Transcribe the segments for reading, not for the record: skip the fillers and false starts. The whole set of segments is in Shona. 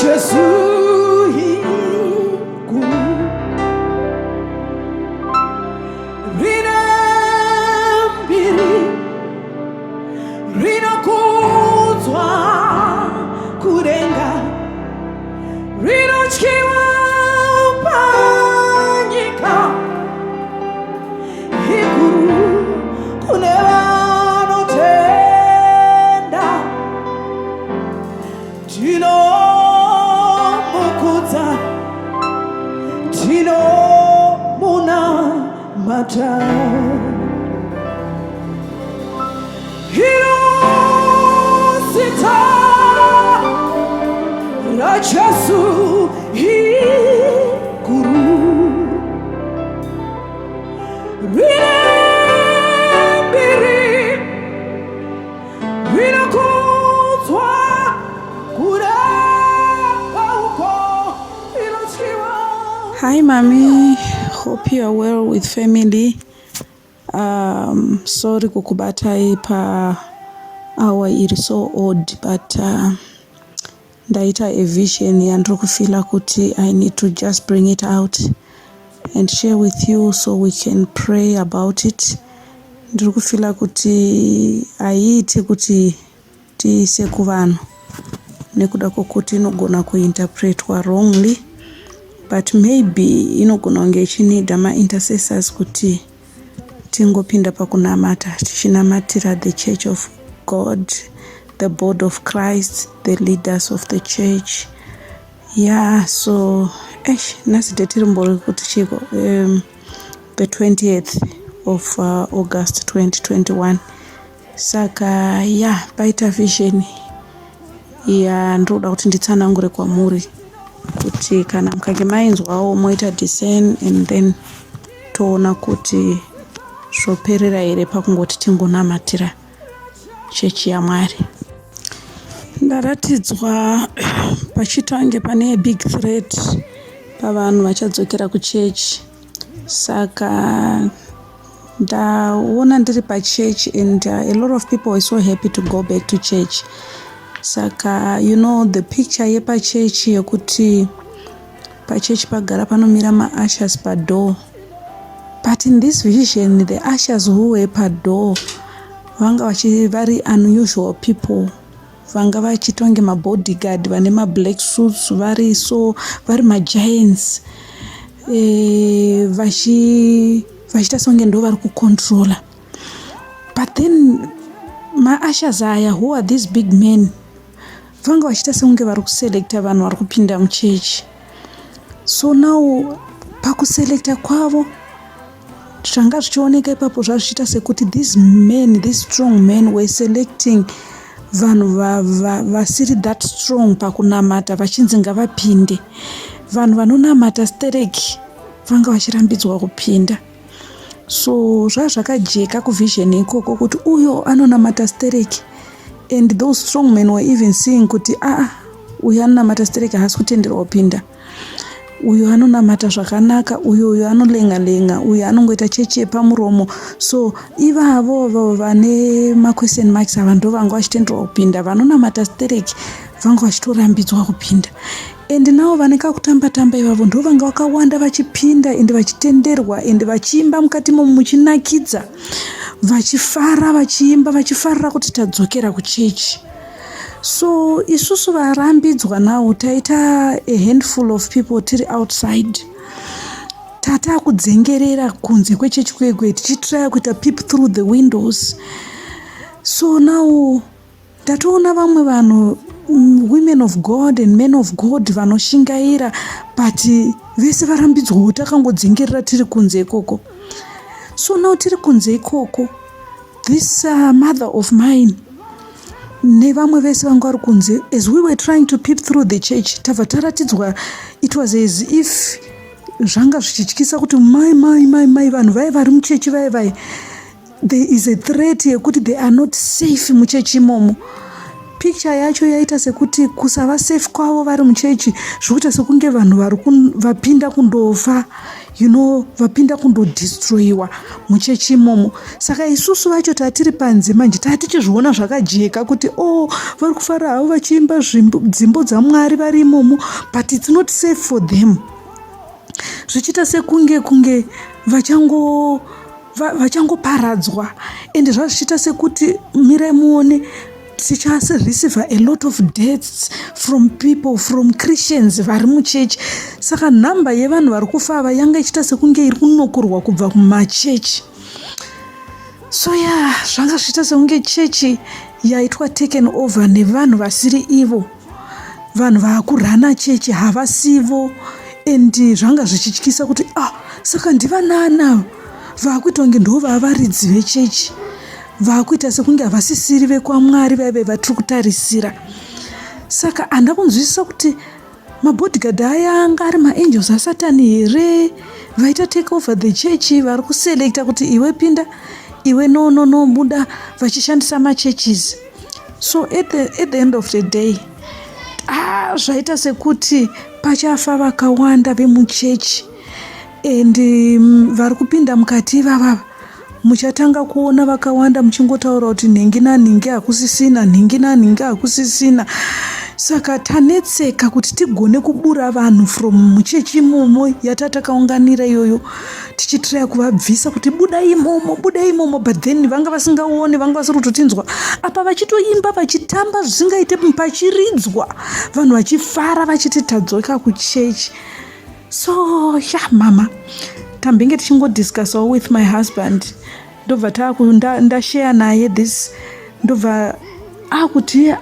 Jesu Hi, Mommy. Hope you are well with family. Sorry kukubata pa hour iri so odd, but ndaita a vision yandiri kufila kuti I need to just bring it out and share with you so we can pray about it. Ndiri kufila kuti aiti kuti tiise kuvanhu nekuda kwokuti inogona kuinterpretwa wrongly, but maybe inogona kunge ichinida ma-intercessors kuti tingopinda pakunamata tichinamatira the church of God, the body of Christ, the leaders of the church. Yeah, so nasi date rimbori kuti chiko the 20th of August 2021. Saka paita vision ndoda kuti nditsanangure kwamuri kuti kana mukage mainzwawo moita discern and then toona kuti zvoperera here pakungoti tingonamatira chechi yaMwari. Ndaratidzwa pachitange pane big threat pavanhu vachadzokera kuchechi, saka ndaona ndiri pachechi and a lot of people were so happy to go back to church. Saka the picture yepachechi yekuti pachechi pagara panomira ma-ushers padoor, but in this vision the ushers who were padoor vanga vari unusual people, vanga vachitonge mabodyguard vane ma-black suits vari ma-giants, vachita songe ndo vari kucontrola. But then ma-ushers aya, who are these big men, vanga vachita songe vari kuselecta vanhu vari kupinda muchechi. So now pakuselecta kwavo zvanga zvichioneka ipapo zvazvichita sekuti these strong men were selecting vanhu vasiri that strong pakunamata vachinzi ngavapinde. Vanhu vanonamata stereki vanga vachirambidzwa kupinda. So zvakajeka kuvision ikoko kuti uyo anonamata stereki, and those strong men were even seeing kuti uyo anonamata stereki haasi kutenderwa kupinda, uyo anonamata zvakanaka, uyo anolenga-lenga, uyo anongoita chechi yepamuromo. So ivavo vane ma-question marks ava ndo vanga vachitenderwa kupinda, vanonamata stereki vanga vachitorambidzwa kupinda. And navo vaneka kutamba-tamba ivavo ndo vanga vakawanda vachipinda and vachitenderwa and vachiimba mukati muchinakidza, vachifara vachiimba vachifarira kuti tadzokera kuchechi. So isusu varambidzwa nawo taita a handful of people tiri outside, tata kudzengerera kunze kwechechi kwegwe tichitry kuita peep through the windows. So now tatoona vamwe vanhu, women of God and men of God vanoshingaira, but vese varambidzwa takangodzengerera tiri kunze ikoko. So now tiri kunze ikoko, this mother of mine nevamwe vese vanga vari kunze, as we were trying to peep through the church, tabva taratidzwa, it was as if zvanga zvichityisa kuti mai vanhu vai vari muchechi vai, there is a threat yekuti they are not safe muchechi imomo. Picture yacho yaita sekuti kusava safe kwavo vari muchechi zvokuita sekunge vanhu vapinda kundofa. vapinda kundodhestroyiwa muchechi imomo. Saka isusu vacho tatiri panze manje tatichizviona zvakajeka kuti vari kufara havo vachiimba dzimbo dzaMwari vari imomo, but it's not safe for them. Zvichiita sekunge vachangoparadzwa, ende zvazvichiita sekuti mirai muone tichareceive a lot of deaths from people, from Christians vari muchechi. Saka nhamba yevanhu vari kufa ava yanga ichiita sekunge iri kunokorwa kubva kumachechi. So zvanga zvichiita sekunge chechi yaitwa taken over nevanhu vasiri ivo, vanhu vakurana chechi havasivo, endi zvanga zvichityisa kuti saka ndivanana vakuita kunge ndo vavaridzi vechechi, vakuita sekunge havasisiri vekwaMwari vaive vatiri kutarisira. Saka handina kunzwisisa kuti mabodyguard aya anga ari maangels aSatani here, vaita take over the church, vari kuselekta kuti iwe pinda, iwe no buda, vachishandisa machurches. So at the end of the day zvaita sekuti pachafa vakawanda vemuchechi, and vari kupinda mukati ivava muchatanga kuona vakawanda muchingotaura kuti nhingi nanhingi hakusisina, nhingi nanhingi hakusisina. Saka tanetseka kuti tigone kubura vanhu from muchechi imomo yatatakaunganira iyoyo, tichitiraya kuvabvisa kuti buda imomo, but then vanga vasingaoni, vanga vasiri kutotinzwa apa vachitoimba vachitamba zvisingaite pachiridzwa, vanhu vachifara vachiti tadzoka kuchechi. So mama tambenge tichingodiscussawo with my husband, ndobva ndashare naye this, ndobva akuti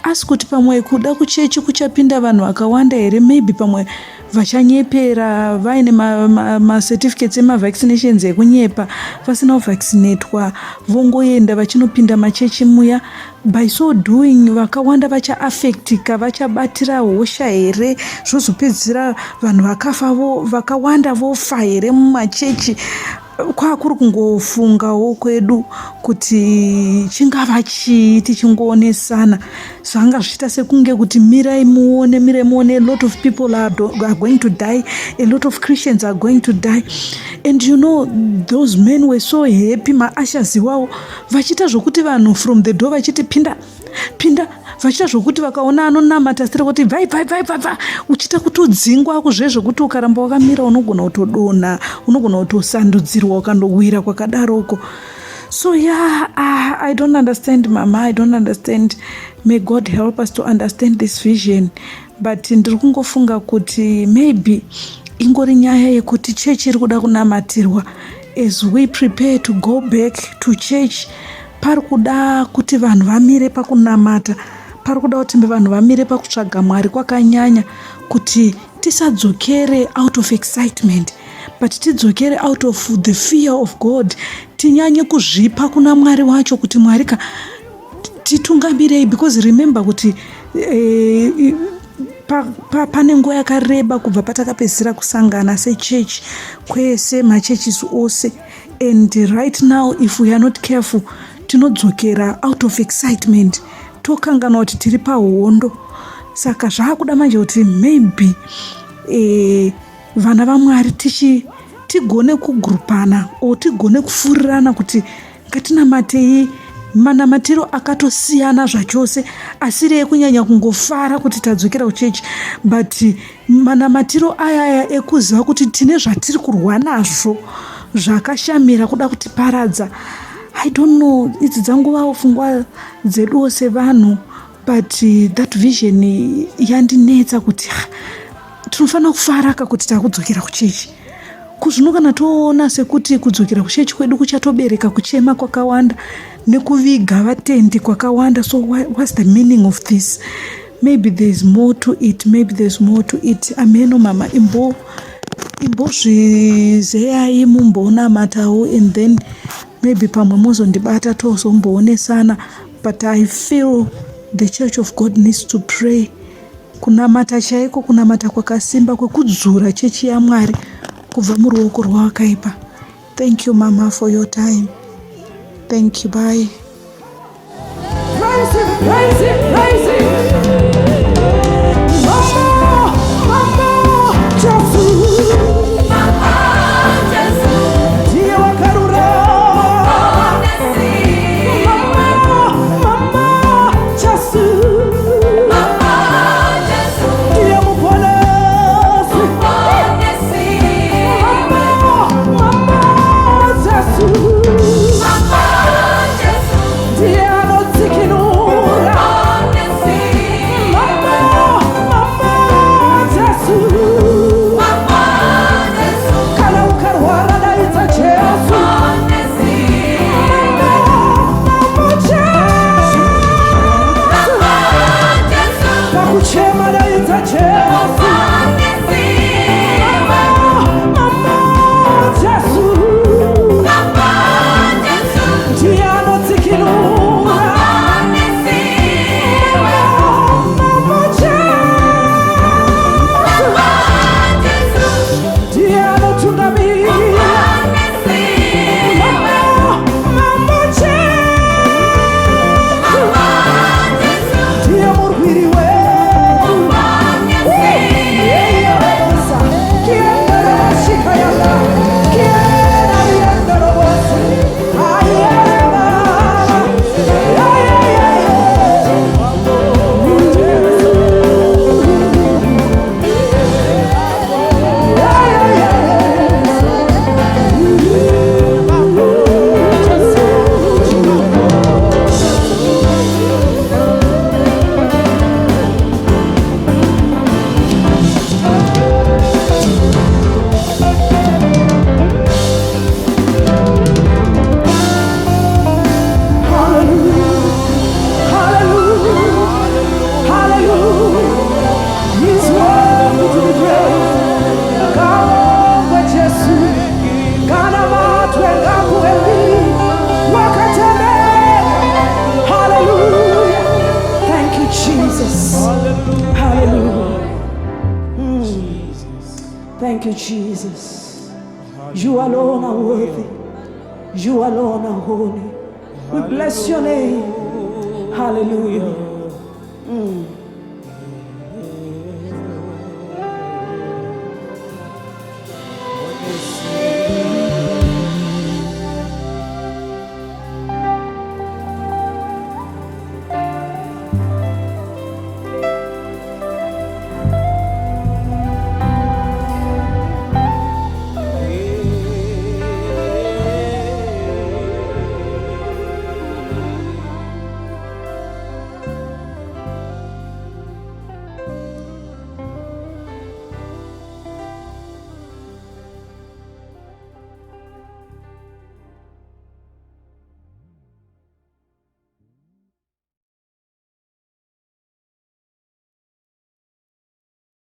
asi kuti pamwe kuda kuchechi kuchapinda vanhu vakawanda here, maybe pamwe vachanyepera vaine macertificates emavaccinations ekunyepa, vasina kuvaccinatwa vongoenda vachinopinda machechi muya. By so doing vakawanda vachaafectika, vachabatira hosha here, zvozopedzisira vanhu vakafa vakawanda vofa here mumachechi. Kwakuri kungofungawo kwedu kuti chingava chii tichingoonesana. Zvanga zvichiita sekunge kuti mirai muone, a lot of people are going to die, a lot of Christians are going to die. And those men were so happy, maashes iwawo vachiita zvokuti vanhu from the door vachiti pinda, vachiita zvokuti vakaona anonamata sitira kuti vai, uchiita kutodzingwa kuzvezvokuti ukaramba wakamira unogona kutodonha, unogona kutosandudzirwa ukandowira kwakadaroko. So I don't understand, mama, I don't understand. May God help us to understand this vision. But ndiri kungofunga kuti maybe ingori nyaya yekuti chechi iri kuda kunamatirwa. As we prepare to go back to church, pari kuda kuti vanhu vamire pakunamata, pari kuda kuti vanhu vamire pakutsvaga Mwari kwakanyanya, kuti tisadzokere out of excitement, but tidzokere out of the fear of God. Tinyanye kuzvipa kuna Mwari wacho kuti Mwari titungamirei, because remember kuti pane nguva yakareba kubva patakapedzisira kusangana sechechi kwese machurches ose, and right now if we are not careful tinodzokera out of excitement, tokangana kuti tiri pahondo. Saka zvaakuda manje kuti maybe vana vaMwari tigone kugurupana o tigone kufurirana kuti ngatinamatei manamatiro akatosiyana zvachose, asiri ekunyanya kungofara kuti tadzokera kuchechi, but manamatiro aya ekuziva kuti tine zvatiri kurwa nazvo zvakashamira kuda kuti paradza. I don't know, idzi dzanguvawo pfungwa dzeduwo sevanhu, but that vision yandinetsa kuti tinofanira kufaraka kuti takudzokera kuchechi. Kuzvino kana toona sekuti kudzokera kuchechi kwedu kuchatobereka kuchema kwakawanda nekuviga vatendi kwakawanda. So what's the meaning of this? Maybe there's more to it, ameno mama, imbozvizeyai mumboona matawo, and then maybe pamwe mozondibata tozomboonesana. But I feel the Church of God needs to pray, kunamata chaiko, kunamata kwakasimba kwekudzura chechi yaMwari kubva muruoko rwakaipa. Thank you mama for your time. Thank you, bye. Praise it. Mama, Jesus. Thank you, Jesus. You alone are worthy. You alone are holy. We bless your name. Hallelujah.